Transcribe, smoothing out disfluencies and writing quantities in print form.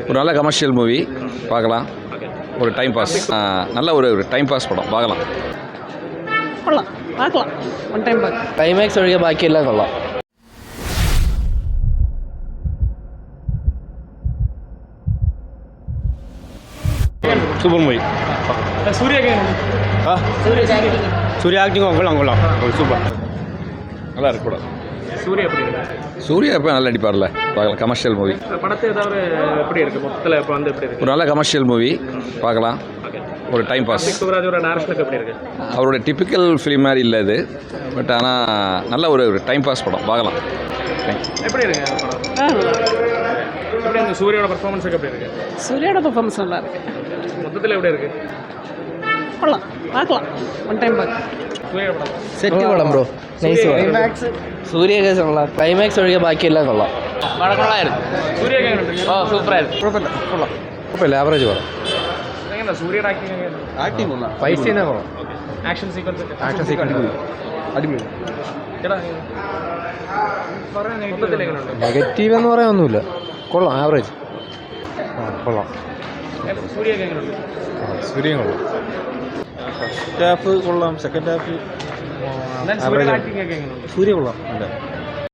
ஒரு நல்ல commercial movie பார்க்கலாம். ஒரு டைம் பாஸ், நல்ல ஒரு டைம் பாஸ் படம் பார்க்கலாம். കൊള്ളാം, பார்க்கலாம். ஒன் டைம் பார்க்கலாம். ക്ലൈമാക്സ് ഒഴികെ ബാക്കിയെല്ലാം കൊള്ളാം. Super movie. சூர்யா ஆக்டிங் கொள்ளலாம் சூப்பர், நல்லா இருக்கு படம். சூர்யா இப்போ நல்லா நடிப்பார்ல, பார்க்கலாம். Commercial movie. படத்தை ஏதாவது எப்படி இருக்கு மொத்தத்தில் இப்போ வந்து எப்படி இருக்கு? ஒரு நல்ல கமர்ஷியல் மூவி பார்க்கலாம். ஒரு டைம் பாஸ். சிவராஜோட டைரக்ஷனுக்கு எப்படி இருக்கு? அவரோட டிப்பிக்கல் ஃபிலிம் மாதிரி இல்லை இது, பட் ஆனால் நல்ல ஒரு டைம் பாஸ் படம் பார்க்கலாம். எப்படி இருக்கு படம்? எப்படி அந்த சூர்யாவோட பர்ஃபார்மன்ஸுக்கு எப்படி இருக்கு? சூர்யாவோட பர்ஃபார்மன்ஸ் நல்லா இருக்கு. மொத்தத்தில் எப்படி இருக்கு? കൊള്ളാം, பார்க்கலாம். ஒன் டைம் பார்க்கலாம். சூர்யா படம் സെറ്റ് കൊള്ളാം ബ്രോ, നൈസ്. സൂര്യൊക്കെ കൊള്ളാം. ക്ലൈമാക്സ് ഒഴികെ ബാക്കിയെല്ലാം കൊള്ളാം. சூர்யா സൂപ്പറായിരുന്നു. കുഴപ്പമില്ല, ആവറേജ് പടം. എങ്ങനെയാ സൂര്യയുടെ ആക്ടിങ് കൊള്ളാം, ഫൈറ്റ് സീനാ കൊള്ളാം, ആക്ഷൻ സീക്വൻസ് അടിപൊളി. ചേട്ടാ മൊത്തത്തിൽ എങ്ങനെയുണ്ട്? നെഗറ്റീവ് എന്ന് പറയാനൊന്നുമില്ല, കൊള്ളാം, ആവറേജ്. കൊള്ളാം. സൂര്യയൊക്കെ എങ്ങനെയുണ്ട്? സൂര്യൻ കൊള്ളാം. ഫസ്റ്റ് ഹാഫ് കൊള്ളാം, സെക്കൻഡ് ഹാഫ് സൂര്യയുടെ ആക്ടിംഗ് ഒക്കെ എങ്ങനെയുണ്ട്? സൂര്യ കൊള്ളാം.